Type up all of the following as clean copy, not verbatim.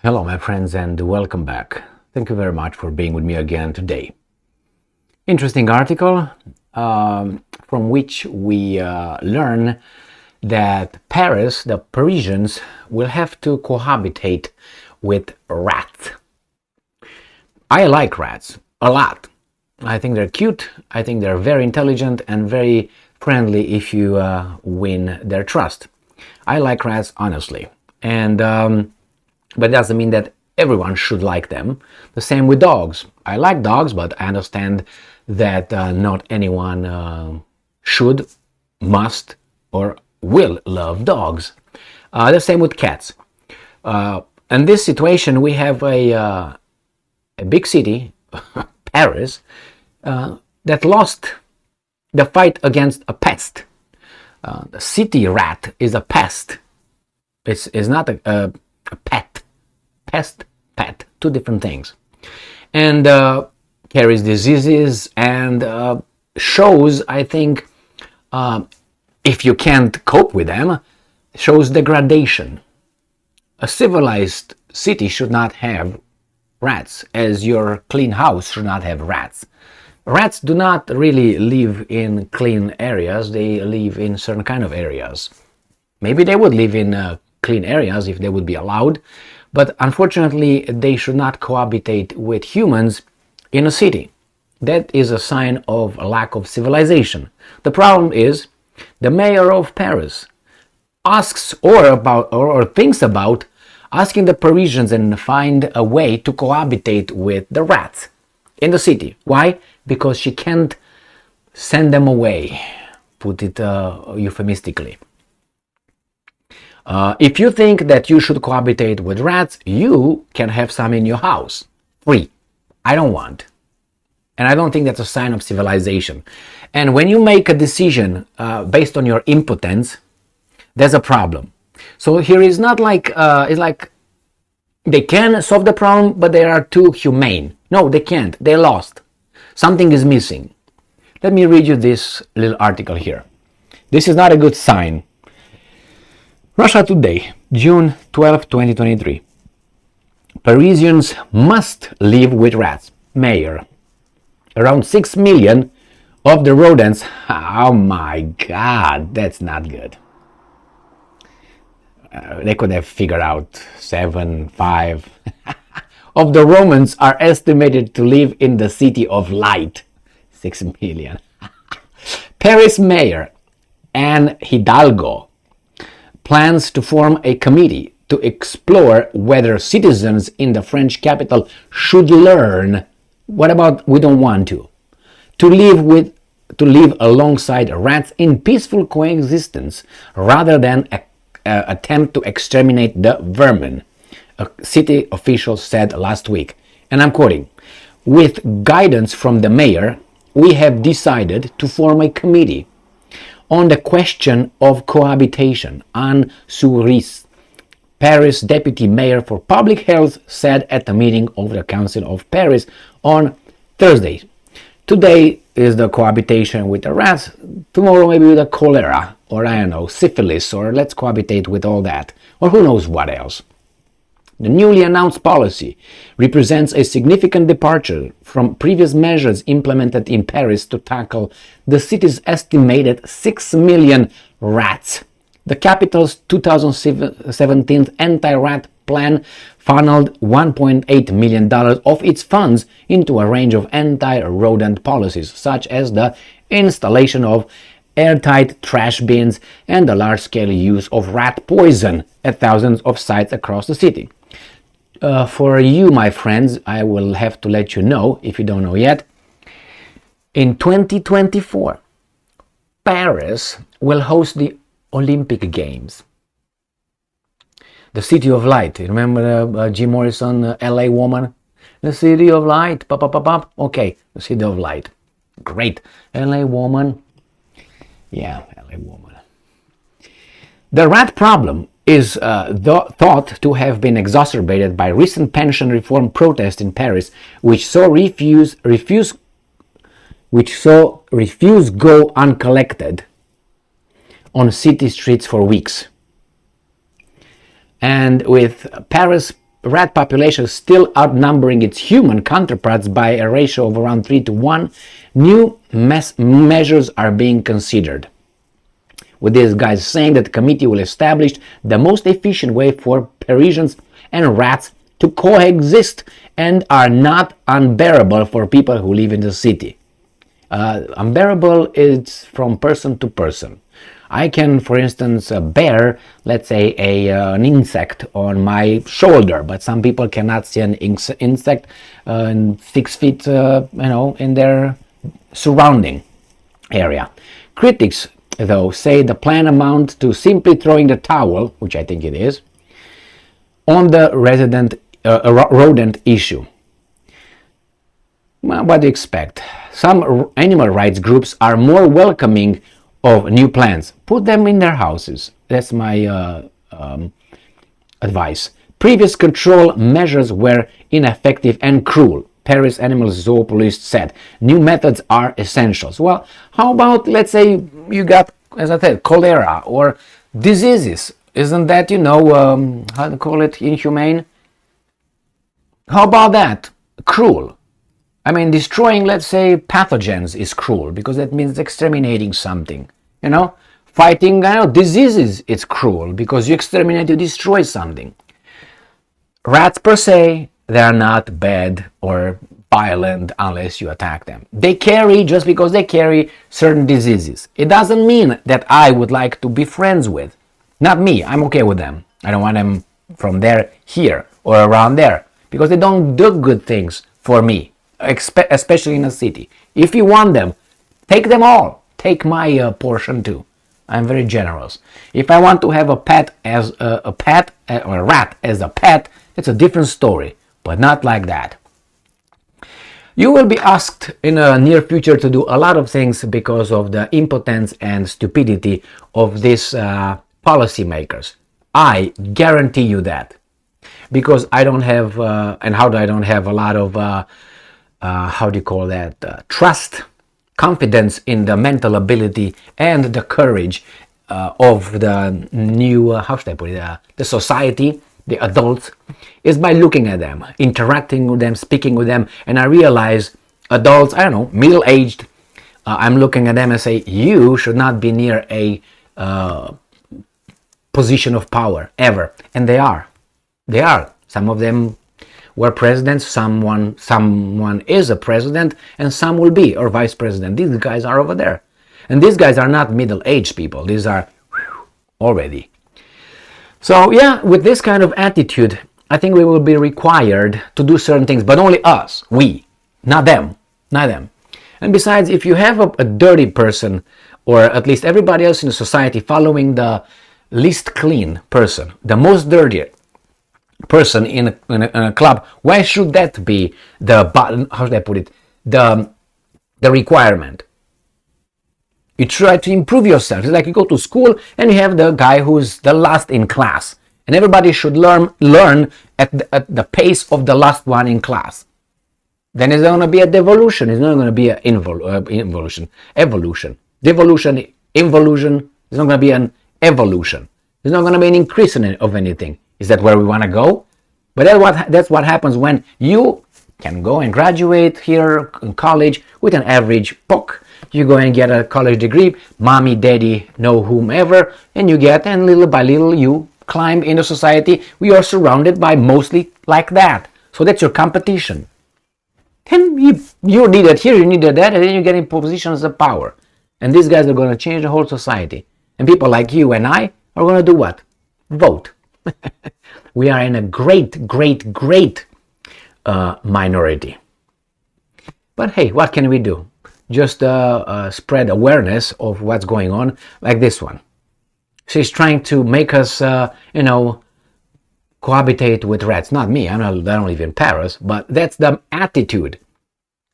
Hello, my friends, and welcome back. Thank you very much for being with me again today. Interesting article from which we learn that Paris, the Parisians, will have to cohabitate with rats. I like rats a lot. I think they're cute. I think they're very intelligent and very friendly if you win their trust. I like rats, honestly. And but it doesn't mean that everyone should like them. The same with dogs. I like dogs, but I understand that not anyone should, must, or will love dogs. The same with cats. In this situation, we have a big city, Paris, that lost the fight against a pest. The city rat is a pest. It's not a pet. Pet, two different things, and carries diseases and shows, I think, if you can't cope with them, shows degradation. A civilized city should not have rats, as your clean house should not have rats. Rats do not really live in clean areas, they live in certain kind of areas. Maybe they would live in clean areas if they would be allowed, but unfortunately they should not cohabitate with humans in a city. That is a sign of a lack of civilization. The problem is the mayor of Paris asks or thinks about asking the Parisians and find a way to cohabitate with the rats in the city. Why? Because she can't send them away, put it euphemistically. If you think that you should cohabitate with rats, you can have some in your house, free. I don't want. And I don't think that's a sign of civilization. And when you make a decision based on your impotence, there's a problem. So here is not like, it's like they can solve the problem, but they are too humane. No, they can't. They lost. Something is missing. Let me read you this little article here. This is not a good sign. Russia Today, June 12, 2023. Parisians must live with rats. Mayor. Around 6 million of the rodents. Oh my God, that's not good. They could have figured out 7, 5. Of the Romans are estimated to live in the city of light. 6 million. Paris Mayor Anne Hidalgo plans to form a committee to explore whether citizens in the French capital should learn, what about we don't want to live alongside rats in peaceful coexistence rather than attempt to exterminate the vermin, a city official said last week. And I'm quoting, "With guidance from the mayor, we have decided to form a committee on the question of cohabitation." Anne Souris, Paris deputy mayor for public health, said at a meeting of the Council of Paris on Thursday. Today is the cohabitation with the rats, tomorrow maybe with the cholera, or I don't know, syphilis, or let's cohabitate with all that, or who knows what else. The newly announced policy represents a significant departure from previous measures implemented in Paris to tackle the city's estimated 6 million rats. The capital's 2017 anti-rat plan funneled $1.8 million of its funds into a range of anti-rodent policies, such as the installation of airtight trash bins and the large-scale use of rat poison at thousands of sites across the city. For you, my friends, I will have to let you know, if you don't know yet, in 2024, Paris will host the Olympic Games. The City of Light. You remember Jim Morrison, LA Woman? The City of Light. Pop, pop, pop, pop. Okay, the City of Light. Great. LA Woman. Yeah, LA Woman. The rat problem is thought to have been exacerbated by recent pension reform protests in Paris, which saw refuse go uncollected on city streets for weeks. And with Paris rat population still outnumbering its human counterparts by a ratio of around 3 to 1, new measures are being considered. With these guys saying that the committee will establish the most efficient way for Parisians and rats to coexist and are not unbearable for people who live in the city. Unbearable is from person to person. I can, for instance, bear, let's say, an insect on my shoulder, but some people cannot see an insect 6 feet, in their surrounding area. Critics, though, say the plan amounts to simply throwing the towel, which I think it is, on the rodent issue. Well, what do you expect? Some animal rights groups are more welcoming of new plants. Put them in their houses. That's my advice. Previous control measures were ineffective and cruel. Paris Animal Zoopolist said new methods are essentials. Well, how about, let's say, you got, as I said, cholera or diseases? Isn't that, how to call it, inhumane? How about that? Cruel. I mean, destroying, let's say, pathogens is cruel because that means exterminating something. Fighting diseases, it's cruel because you exterminate, you destroy something. Rats per se, they are not bad or violent unless you attack them. They carry, just because they carry certain diseases. It doesn't mean that I would like to be friends with. Not me, I'm okay with them. I don't want them from there, here, or around there, because they don't do good things for me, especially in a city. If you want them, take them all. Take my portion too. I'm very generous. If I want to have a pet as a pet, or a rat as a pet, it's a different story, but not like that. You will be asked in the near future to do a lot of things because of the impotence and stupidity of these policymakers. I guarantee you that. Because I don't have, I don't have a lot of, trust, confidence in the mental ability and the courage of the new, the society, the adults, is by looking at them, interacting with them, speaking with them, and I realize adults, middle-aged, I'm looking at them and say, you should not be near a position of power, ever. And they are. They are. Some of them were presidents, someone is a president, and some will be, or vice president. These guys are over there. And these guys are not middle-aged people. These are already. So yeah, with this kind of attitude, I think we will be required to do certain things, but only us, we, not them. And besides, if you have a dirty person, or at least everybody else in the society following the least clean person, the most dirty person in a club, why should that be the requirement? You try to improve yourself. It's like you go to school and you have the guy who's the last in class, and everybody should learn at the pace of the last one in class. Then it's going to be a devolution. It's not going to be an evolution. Devolution, involution. It's not going to be an evolution. There's not going to be an increase of anything. Is that where we want to go? But that's what happens when you can go and graduate here in college with an average POC. You go and get a college degree, mommy, daddy, know whomever, and you get, and little by little you climb into society. We are surrounded by mostly like that. So that's your competition. Then you need it here, you need that, and then you get in positions of power. And these guys are going to change the whole society. And people like you and I are going to do what? Vote. We are in a great minority. But hey, what can we do? Just spread awareness of what's going on, like this one. She's trying to make us, cohabitate with rats. Not me, I don't live in Paris, but that's the attitude.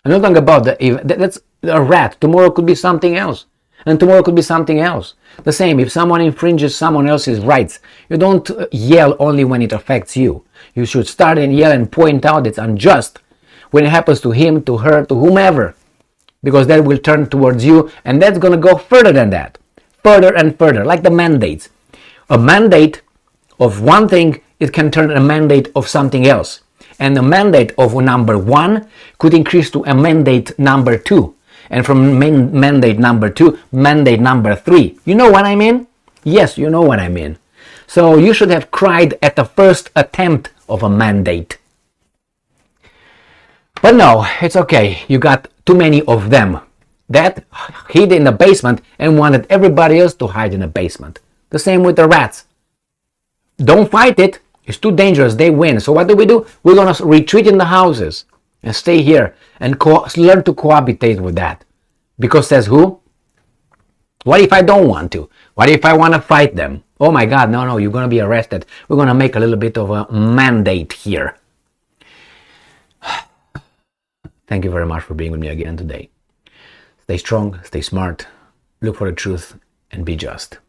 I'm not talking about that's a rat. Tomorrow could be something else. And tomorrow could be something else. The same, if someone infringes someone else's rights, you don't yell only when it affects you. You should start and yell and point out it's unjust when it happens to him, to her, to whomever. Because that will turn towards you, and that's going to go further than that. Further and further, like the mandates. A mandate of one thing it can turn a mandate of something else. And the mandate of number 1 could increase to a mandate number 2. And from mandate number 2, mandate number 3. You know what I mean? Yes, you know what I mean. So you should have cried at the first attempt of a mandate. But no, it's okay. You got too many of them that hid in the basement and wanted everybody else to hide in the basement. The same with the rats. Don't fight it. It's too dangerous. They win. So what do? We're going to retreat in the houses and stay here and learn to cohabitate with that. Because says who? What if I don't want to? What if I want to fight them? Oh my God, no, you're going to be arrested. We're going to make a little bit of a mandate here. Thank you very much for being with me again today. Stay strong, stay smart, look for the truth, and be just.